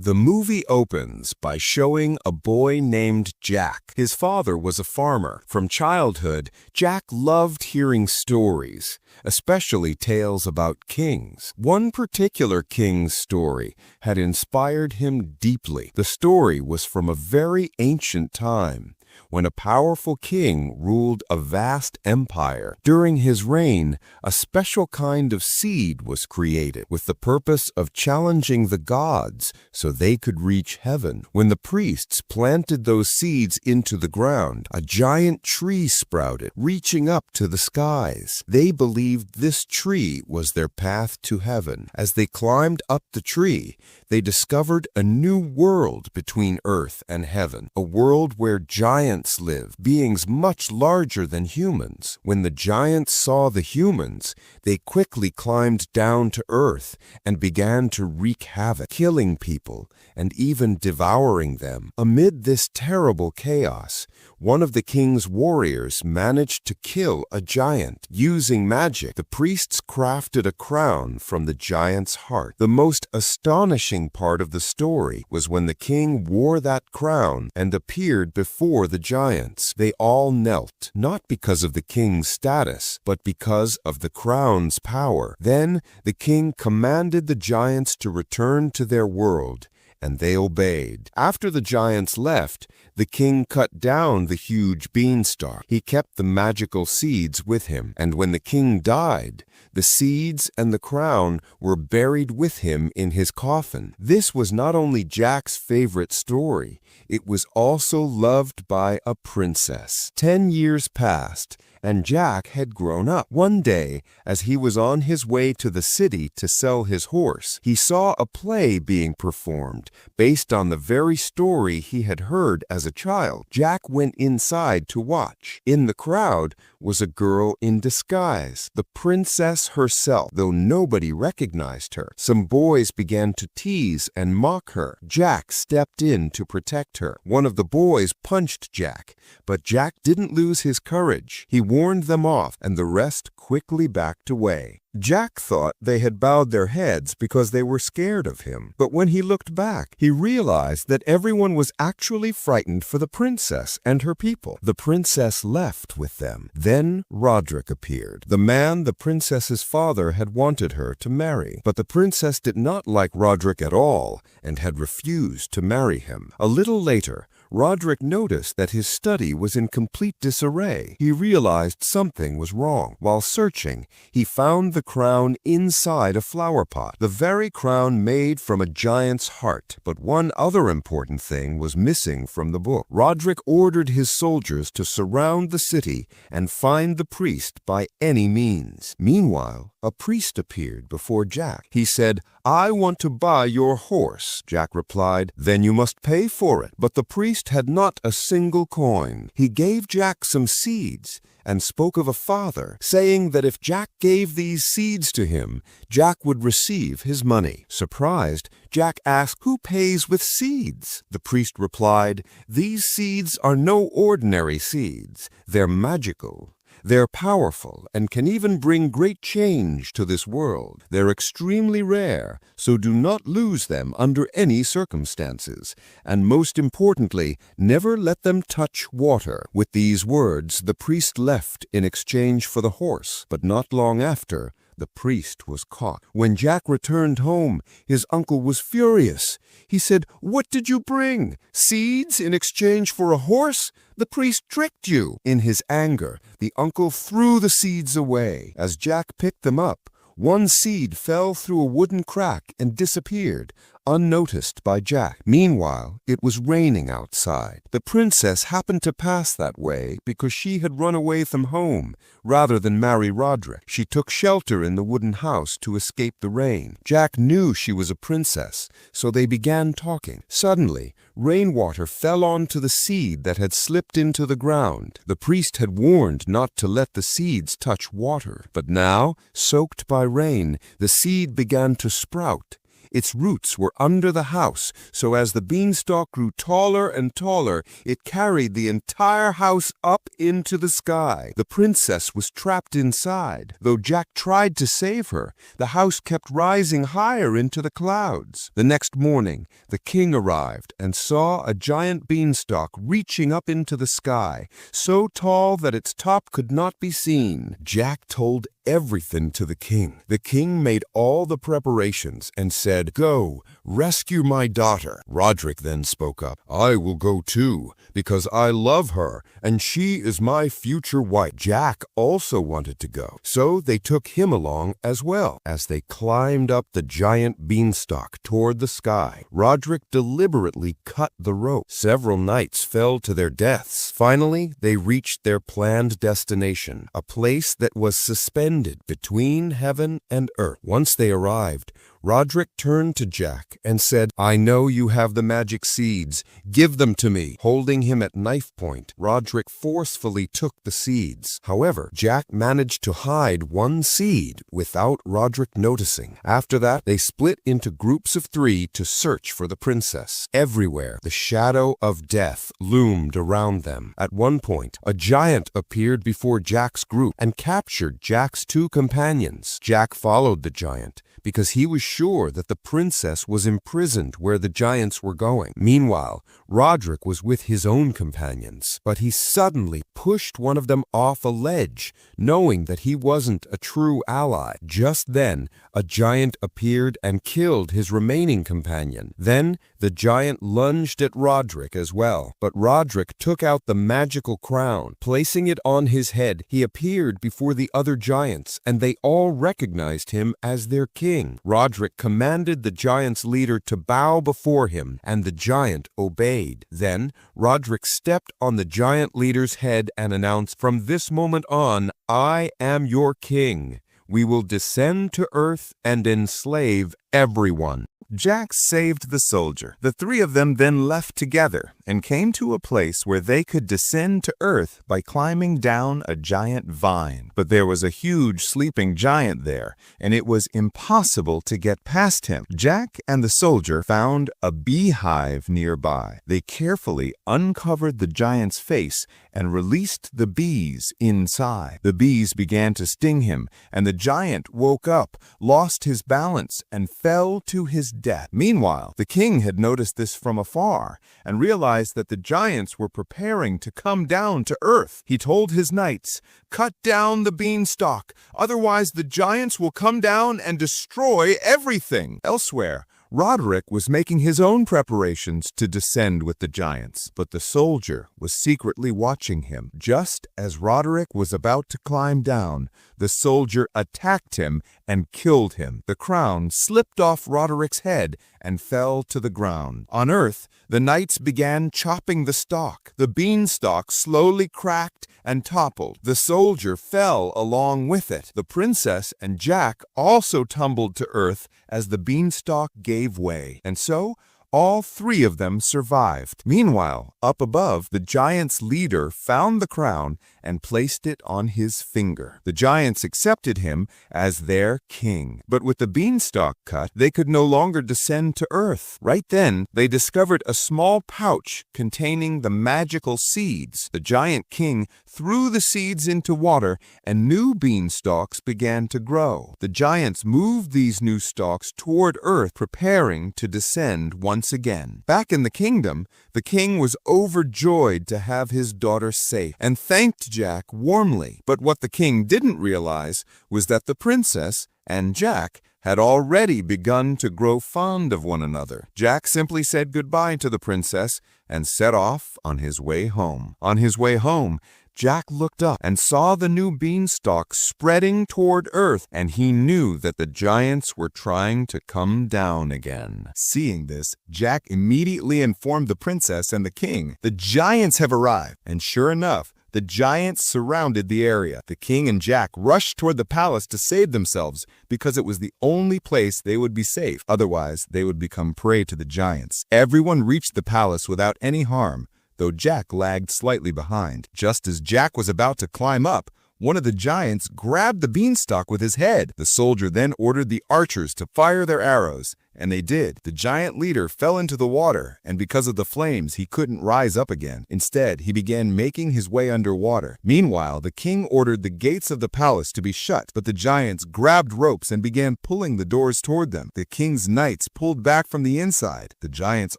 The movie opens by showing a boy named Jack. His father was a farmer. From childhood, Jack loved hearing stories, especially tales about kings. One particular king's story had inspired him deeply. The story was from a very ancient time, when a powerful king ruled a vast empire. During his reign, a special kind of seed was created with the purpose of challenging the gods so they could reach heaven. When the priests planted those seeds into the ground, a giant tree sprouted, reaching up to the skies. They believed this tree was their path to heaven. As they climbed up the tree, they discovered a new world between earth and heaven, a world where giants live, beings much larger than humans. When the giants saw the humans, they quickly climbed down to earth and began to wreak havoc, killing people and even devouring them. Amid this terrible chaos, one of the king's warriors managed to kill a giant. Using magic, the priests crafted a crown from the giant's heart. The most astonishing part of the story was when the king wore that crown and appeared before the giants. They all knelt, not because of the king's status, but because of the crown's power. Then the king commanded the giants to return to their world, and they obeyed. After the giants left, the king cut down the huge beanstalk. He kept the magical seeds with him, and when the king died, the seeds and the crown were buried with him in his coffin. This was not only Jack's favorite story, it was also loved by a princess. 10 years passed, and Jack had grown up. One day, as he was on his way to the city to sell his horse, he saw a play being performed based on the very story he had heard as a child. Jack went inside to watch. In the crowd was a girl in disguise, the princess herself, though nobody recognized her. Some boys began to tease and mock her. Jack stepped in to protect her. One of the boys punched Jack, but Jack didn't lose his courage. He warned them off, and the rest quickly backed away. Jack thought they had bowed their heads because they were scared of him. But when he looked back, he realized that everyone was actually frightened for the princess and her people. The princess left with them. Then Roderick appeared, the man the princess's father had wanted her to marry. But the princess did not like Roderick at all and had refused to marry him. A little later, Roderick noticed that his study was in complete disarray. He realized something was wrong. While searching, he found the crown inside a flower pot, the very crown made from a giant's heart. But one other important thing was missing from the book. Roderick ordered his soldiers to surround the city and find the priest by any means. Meanwhile, a priest appeared before Jack. He said, "I want to buy your horse." Jack replied, "Then you must pay for it." But the priest had not a single coin. He gave Jack some seeds and spoke of a father, saying that if Jack gave these seeds to him, Jack would receive his money. Surprised, Jack asked, "Who pays with seeds?" The priest replied, "These seeds are no ordinary seeds. They're magical. They're powerful and can even bring great change to this world. They're extremely rare, so do not lose them under any circumstances. And most importantly, never let them touch water." With these words, the priest left in exchange for the horse. But not long after, the priest was caught. When Jack returned home, his uncle was furious. He said, "What did you bring? Seeds in exchange for a horse? The priest tricked you." In his anger, the uncle threw the seeds away. As Jack picked them up, one seed fell through a wooden crack and disappeared, unnoticed by Jack. Meanwhile, it was raining outside. The princess happened to pass that way because she had run away from home rather than marry Roderick. She took shelter in the wooden house to escape the rain. Jack knew she was a princess, so they began talking. Suddenly, rainwater fell onto the seed that had slipped into the ground. The priest had warned not to let the seeds touch water, but now, soaked by rain, the seed began to sprout. Its roots were under the house, so as the beanstalk grew taller and taller, it carried the entire house up into the sky. The princess was trapped inside. Though Jack tried to save her, the house kept rising higher into the clouds. The next morning, the king arrived and saw a giant beanstalk reaching up into the sky, so tall that its top could not be seen. Jack told everything to the king. The king made all the preparations and said, "Go, rescue my daughter." Roderick then spoke up. "I will go too, because I love her, and she is my future wife." Jack also wanted to go, so they took him along as well. As they climbed up the giant beanstalk toward the sky, Roderick deliberately cut the rope. Several knights fell to their deaths. Finally, they reached their planned destination, a place that was suspended between heaven and earth. Once they arrived, Roderick turned to Jack and said, "I know you have the magic seeds. Give them to me." Holding him at knife point, Roderick forcefully took the seeds. However, Jack managed to hide one seed without Roderick noticing. After that, they split into groups of 3 to search for the princess. Everywhere, the shadow of death loomed around them. At one point, a giant appeared before Jack's group and captured Jack's 2 companions. Jack followed the giant because he was sure that the princess was imprisoned where the giants were going. Meanwhile, Roderick was with his own companions, but he suddenly pushed one of them off a ledge, knowing that he wasn't a true ally. Just then, a giant appeared and killed his remaining companion. Then, the giant lunged at Roderick as well, but Roderick took out the magical crown. Placing it on his head, he appeared before the other giants, and they all recognized him as their king. Roderick commanded the giant's leader to bow before him, and the giant obeyed. Then, Roderick stepped on the giant leader's head and announced, "From this moment on, I am your king. We will descend to earth and enslave everyone." Jack saved the soldier. The 3 of them then left together and came to a place where they could descend to earth by climbing down a giant vine. But there was a huge sleeping giant there, and it was impossible to get past him. Jack and the soldier found a beehive nearby. They carefully uncovered the giant's face and released the bees inside. The bees began to sting him, and the giant woke up, lost his balance, and fell to his death. Meanwhile, the king had noticed this from afar and realized that the giants were preparing to come down to earth. He told his knights, "Cut down the beanstalk, otherwise the giants will come down and destroy everything." Elsewhere, Roderick was making his own preparations to descend with the giants, but the soldier was secretly watching him. Just as Roderick was about to climb down, the soldier attacked him and killed him. The crown slipped off Roderick's head and fell to the ground. On earth, the knights began chopping the stalk. The beanstalk slowly cracked and toppled. The soldier fell along with it. The princess and Jack also tumbled to earth as the beanstalk gave way. And so, all 3 of them survived. Meanwhile, up above, the giant's leader found the crown and placed it on his finger. The giants accepted him as their king. But with the beanstalk cut, they could no longer descend to earth. Right then, they discovered a small pouch containing the magical seeds. The giant king threw the seeds into water, and new beanstalks began to grow. The giants moved these new stalks toward earth, preparing to descend once again. Back in the kingdom, the king was overjoyed to have his daughter safe and thanked Jack warmly. But what the king didn't realize was that the princess and Jack had already begun to grow fond of one another. Jack simply said goodbye to the princess and set off on his way home. On his way home, Jack looked up and saw the new beanstalk spreading toward earth, and he knew that the giants were trying to come down again. Seeing this, Jack immediately informed the princess and the king, "The giants have arrived." And sure enough, the giants surrounded the area. The king and Jack rushed toward the palace to save themselves because it was the only place they would be safe. Otherwise, they would become prey to the giants. Everyone reached the palace without any harm, though Jack lagged slightly behind. Just as Jack was about to climb up, one of the giants grabbed the beanstalk with his head. The soldier then ordered the archers to fire their arrows, And they did. The giant leader fell into the water, and because of the flames, he couldn't rise up again. Instead, he began making his way underwater. Meanwhile, the king ordered the gates of the palace to be shut, but the giants grabbed ropes and began pulling the doors toward them. The king's knights pulled back from the inside. The giants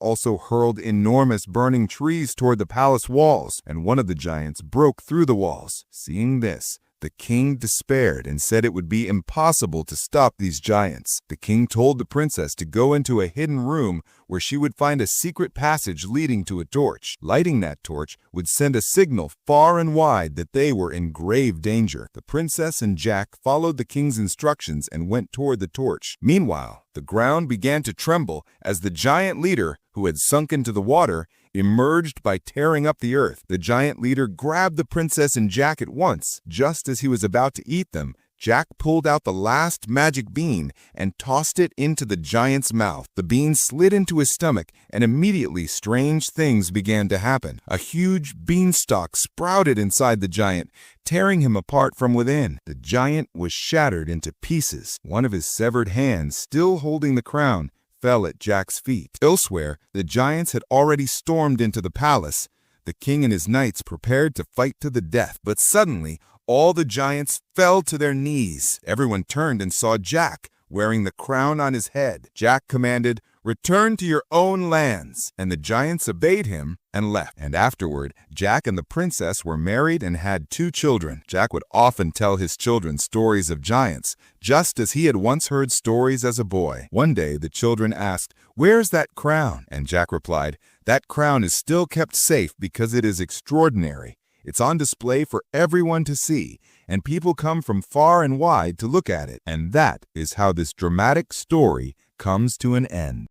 also hurled enormous burning trees toward the palace walls, and one of the giants broke through the walls. Seeing this, the king despaired and said it would be impossible to stop these giants. The king told the princess to go into a hidden room where she would find a secret passage leading to a torch. Lighting that torch would send a signal far and wide that they were in grave danger. The princess and Jack followed the king's instructions and went toward the torch. Meanwhile, the ground began to tremble as the giant leader, who had sunk into the water, emerged by tearing up the earth. The giant leader grabbed the princess and Jack at once. Just as he was about to eat them, Jack pulled out the last magic bean and tossed it into the giant's mouth. The bean slid into his stomach, and immediately strange things began to happen. A huge beanstalk sprouted inside the giant, tearing him apart from within. The giant was shattered into pieces. One of his severed hands, still holding the crown, fell at Jack's feet. Elsewhere, the giants had already stormed into the palace. The king and his knights prepared to fight to the death, but suddenly all the giants fell to their knees. Everyone turned and saw Jack, wearing the crown on his head. Jack commanded, "Return to your own lands," and the giants obeyed him and left. And afterward, Jack and the princess were married and had 2 children. Jack would often tell his children stories of giants, just as he had once heard stories as a boy. One day, the children asked, "Where's that crown?" And Jack replied, "That crown is still kept safe because it is extraordinary. It's on display for everyone to see, and people come from far and wide to look at it." And that is how this dramatic story comes to an end.